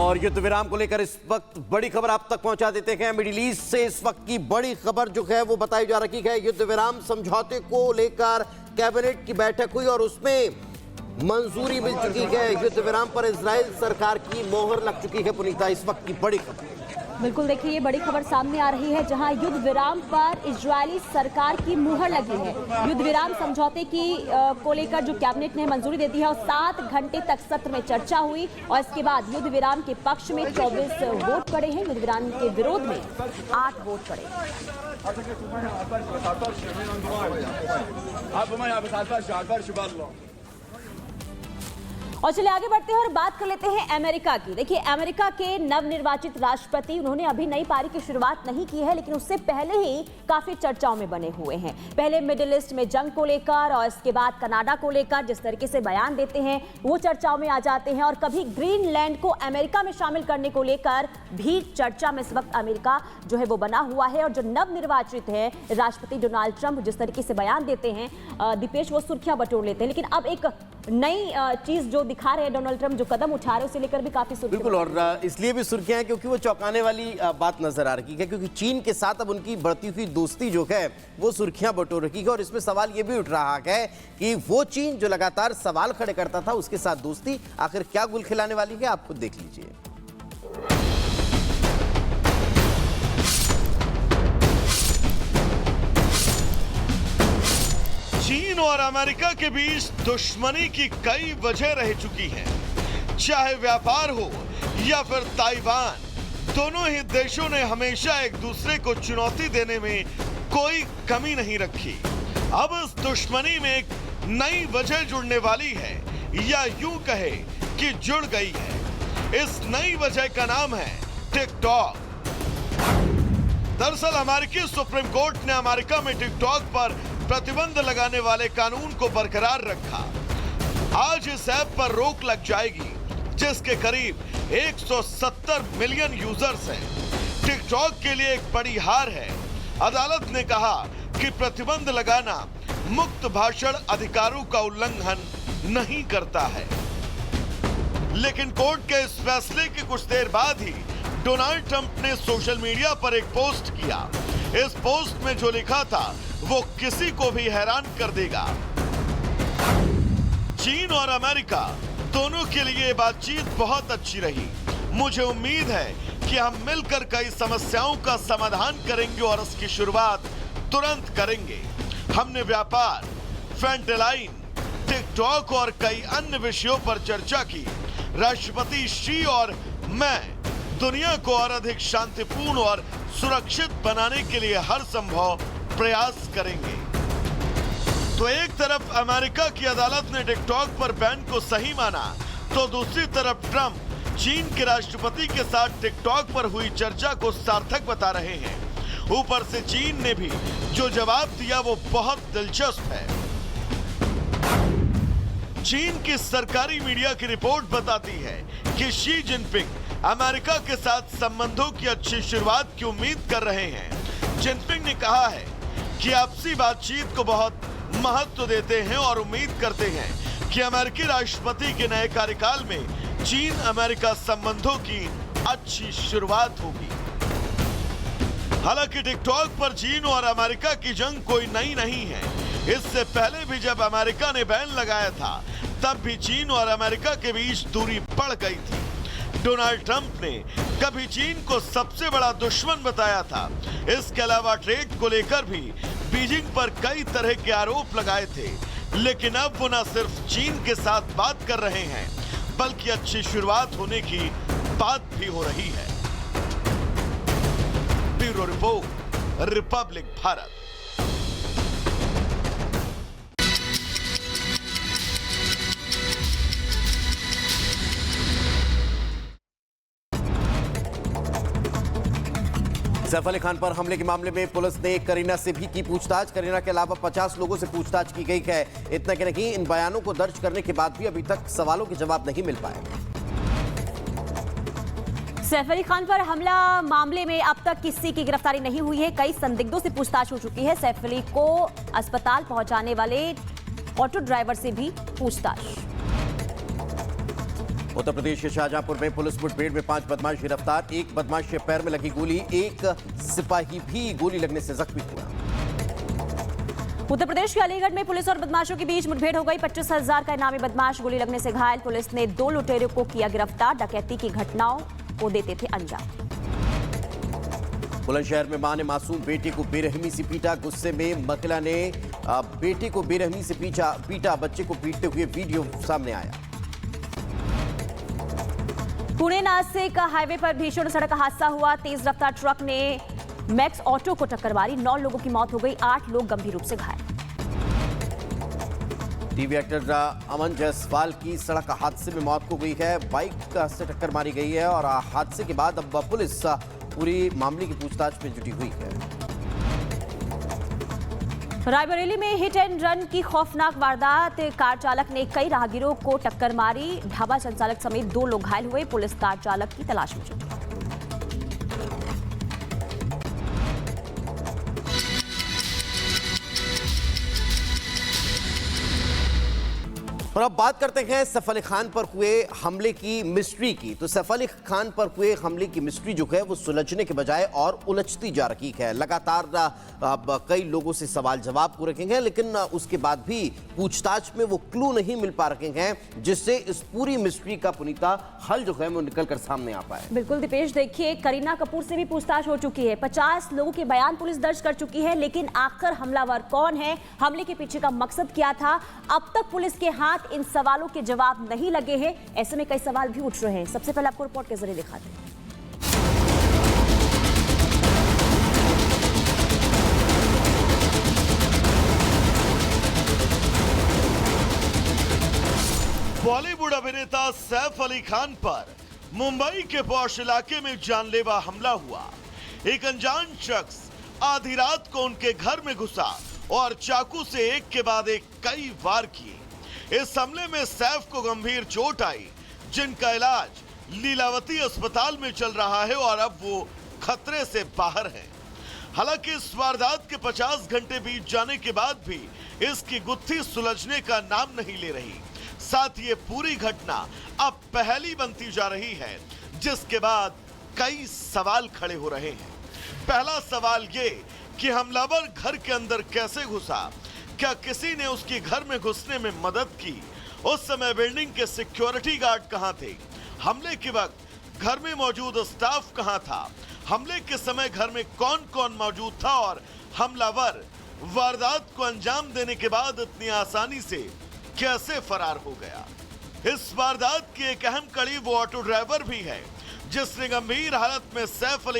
और युद्ध विराम को लेकर इस वक्त बड़ी खबर आप तक पहुंचा देते हैं। मिडिल ईस्ट से इस वक्त की बड़ी खबर जो है वो बताई जा रही है। युद्ध विराम समझौते को लेकर कैबिनेट की बैठक हुई और उसमें मंजूरी मिल चुकी है। युद्ध विराम पर इजराइल सरकार की मोहर लग चुकी है। पुनीता, इस वक्त की बड़ी खबर। बिल्कुल, देखिए ये बड़ी खबर सामने आ रही है जहां युद्ध विराम पर इजरायली सरकार की मुहर लगी है। युद्ध विराम समझौते की को लेकर जो कैबिनेट ने मंजूरी दे दी है और 7 घंटे तक सत्र में चर्चा हुई और इसके बाद युद्ध विराम के पक्ष में 24 वोट पड़े हैं। युद्ध विराम के विरोध में 8 वोट पड़े। और चलिए आगे बढ़ते हैं और बात कर लेते हैं अमेरिका की। देखिए, अमेरिका के नवनिर्वाचित राष्ट्रपति उन्होंने अभी नई पारी की शुरुआत नहीं की है, लेकिन उससे पहले ही काफी चर्चाओं में बने हुए हैं। पहले मिडिल ईस्ट में जंग को लेकर और इसके बाद कनाडा को लेकर जिस तरीके से बयान देते हैं वो चर्चाओं में आ जाते हैं और कभी ग्रीनलैंड को अमेरिका में शामिल करने को लेकर भी चर्चा में इस वक्त अमेरिका जो है वो बना हुआ है। और जो नवनिर्वाचित है राष्ट्रपति डोनाल्ड ट्रंप जिस तरीके से बयान देते हैं दीपेश, वो सुर्खियां बटोर लेते हैं। लेकिन अब एक नई चीज जो दिखा रहे हैं डोनाल्ड ट्रंप, जो कदम उठा रहे हैं उसे लेकर भी काफी सुर्खियां। बिल्कुल, और इसलिए भी सुर्खियां हैं क्योंकि वो चौंकाने वाली बात नजर आ रही है, क्योंकि चीन के साथ अब उनकी बढ़ती हुई दोस्ती जो है वो सुर्खियां बटोर रही है। और इसमें सवाल ये भी उठ रहा है कि वो चीन जो लगातार सवाल खड़े करता था उसके साथ दोस्ती आखिर क्या गुल खिलाने वाली है, आप खुद देख लीजिए। चीन और अमेरिका के बीच दुश्मनी की कई वजह रह चुकी हैं, चाहे व्यापार हो या फिर ताइवान। दोनों ही देशों ने हमेशा एक दूसरे को चुनौती देने में कोई कमी नहीं रखी। अब इस दुश्मनी में एक नई वजह जुड़ने वाली है, या यूं कहे कि जुड़ गई है। इस नई वजह का नाम है टिकटॉक। दरअसल अमेरिकी सुप्रीम कोर्ट ने अमेरिका में टिकटॉक पर प्रतिबंध लगाने वाले कानून को बरकरार रखा। आज इस ऐप पर रोक लग जाएगी जिसके करीब 170 मिलियन यूजर्स हैं। टिकटॉक के लिए एक बड़ी हार है। अदालत ने कहा कि प्रतिबंध लगाना मुक्त भाषण अधिकारों का उल्लंघन नहीं करता है। लेकिन कोर्ट के इस फैसले के कुछ देर बाद ही डोनाल्ड ट्रंप ने सोशल मीडिया पर एक पोस्ट किया। इस पोस्ट में जो लिखा था वो किसी को भी हैरान कर देगा। चीन और अमेरिका दोनों के लिए बातचीत बहुत अच्छी रही। मुझे उम्मीद है कि हम मिलकर कई समस्याओं का समाधान करेंगे और इसकी शुरुआत तुरंत करेंगे। हमने व्यापार, फेंटाइल, टिकटॉक और कई अन्य विषयों पर चर्चा की। राष्ट्रपति शी और मैं दुनिया को और अधिक शांतिपूर्ण और सुरक्षित बनाने के लिए हर संभव प्रयास करेंगे। तो एक तरफ अमेरिका की अदालत ने टिकटॉक पर बैन को सही माना, तो दूसरी तरफ ट्रंप चीन के राष्ट्रपति के साथ टिकटॉक पर हुई चर्चा को सार्थक बता रहे हैं। ऊपर से चीन ने भी जो जवाब दिया वो बहुत दिलचस्प है। चीन की सरकारी मीडिया की रिपोर्ट बताती है कि शी जिनपिंग अमेरिका के साथ संबंधों की अच्छी शुरुआत की उम्मीद कर रहे हैं। जिनपिंग ने कहा है कि आपसी बातचीत को बहुत महत्व देते हैं और उम्मीद करते हैं कि अमेरिकी राष्ट्रपति के नए कार्यकाल में चीन अमेरिका संबंधों की अच्छी शुरुआत होगी। हालांकि टिकटॉक पर चीन और अमेरिका की जंग कोई नई नहीं है। इससे पहले भी जब अमेरिका ने बैन लगाया था तब भी चीन और अमेरिका के बीच दूरी बढ़ गई थी। डोनाल्ड ट्रंप ने कभी चीन को सबसे बड़ा दुश्मन बताया था। इसके अलावा ट्रेड को लेकर भी बीजिंग पर कई तरह के आरोप लगाए थे। लेकिन अब वो न सिर्फ चीन के साथ बात कर रहे हैं बल्कि अच्छी शुरुआत होने की बात भी हो रही है। Bureau report, Republic Bharat. Saif Ali Khan पर हमले के मामले में पुलिस ने करीना से भी की पूछताछ। करीना के अलावा 50 लोगों से पूछताछ की गई है। इतना कि नहीं, इन बयानों को दर्ज करने के बाद भी अभी तक सवालों के जवाब नहीं मिल पाए। सैफ अली खान पर हमला मामले में अब तक किसी की गिरफ्तारी नहीं हुई है। कई संदिग्धों से पूछताछ हो चुकी है। सैफ अली को अस्पताल पहुंचाने वाले ऑटो ड्राइवर से भी पूछताछ। उत्तर प्रदेश के शाहजहांपुर में पुलिस मुठभेड़ में 5 बदमाश गिरफ्तार। एक बदमाश के पैर में लगी गोली, एक सिपाही भी गोली लगने से जख्मी हुआ। उत्तर प्रदेश के अलीगढ़ में पुलिस और बदमाशों के बीच मुठभेड़ हो गई। 25,000 का इनामी बदमाश गोली लगने से घायल। पुलिस ने 2 लुटेरों को किया गिरफ्तार। डकैती की घटनाओं को देते थे अंजाम। बुलंदशहर में मां ने मासूम बेटे को बेरहमी से पीटा। गुस्से में महिला ने बेटे को बेरहमी से पीटा। बच्चे को पीटते हुए वीडियो सामने आया। पुणे नासिक हाईवे पर भीषण सड़क हादसा हुआ। तेज रफ्तार ट्रक ने मैक्स ऑटो को टक्कर मारी। 9 लोगों की मौत हो गई, 8 लोग गंभीर रूप से घायल। टीवी एक्टर अमन जायसवाल की सड़क हादसे में मौत हो गई है। बाइक से टक्कर मारी गई है और हादसे के बाद अब पुलिस पूरी मामले की पूछताछ में जुटी हुई है। रायबरेली में हिट एंड रन की खौफनाक वारदात। कार चालक ने कई राहगीरों को टक्कर मारी। ढाबा संचालक समेत 2 लोग घायल हुए। पुलिस कार चालक की तलाश में जुटी। और अब बात करते हैं सैफ अली खान पर हुए हमले की मिस्ट्री की। तो सैफ अली खान पर हुए हमले की मिस्ट्री जो है वो सुलझने के बजाय और उलझती जा रही है। लगातार अब कई लोगों से सवाल जवाब हो रहे हैं, लेकिन उसके बाद भी पूछताछ में वो क्लू नहीं मिल पा रहे हैं जिससे इस पूरी मिस्ट्री का पुनीता हल जो है वो निकल कर सामने आ पाए। बिल्कुल दीपेश, देखिए करीना कपूर से भी पूछताछ हो चुकी है। 50 लोगों के बयान पुलिस दर्ज कर चुकी है, लेकिन आखिर हमलावर कौन है, हमले के पीछे का मकसद क्या था, अब तक पुलिस के हाथ इन सवालों के जवाब नहीं लगे हैं। ऐसे में कई सवाल भी उठ रहे हैं। सबसे पहले आपको रिपोर्ट के जरिए दिखाते हैं। बॉलीवुड अभिनेता सैफ अली खान पर मुंबई के पॉश इलाके में जानलेवा हमला हुआ। एक अनजान शख्स आधी रात को उनके घर में घुसा और चाकू से एक के बाद एक कई वार किए। इस हमले में सैफ को गंभीर चोट आई, जिनका इलाज लीलावती अस्पताल में चल रहा है और अब वो खतरे से बाहर है। हालांकि इस वारदात के 50 घंटे बीत जाने के बाद भी इसकी गुत्थी सुलझने का नाम नहीं ले रही। साथ ये पूरी घटना अब पहेली बनती जा रही है, जिसके बाद कई सवाल खड़े हो रहे हैं। पहला सवाल ये कि हमलावर घर के अंदर कैसे घुसा? क्या किसी ने उसके घर में घुसने में मदद की? उस समय बिल्डिंग के सिक्योरिटी गार्ड कहां थे? हमले के वक्त घर में मौजूद स्टाफ कहां था? हमले के समय घर में कौन कौन मौजूद था और हमलावर वारदात को अंजाम देने के बाद इतनी आसानी से कैसे फरार हो गया? इस वारदात की एक अहम कड़ी वो ऑटो ड्राइवर भी है, जिसने गंभीर हालत में सैफ अली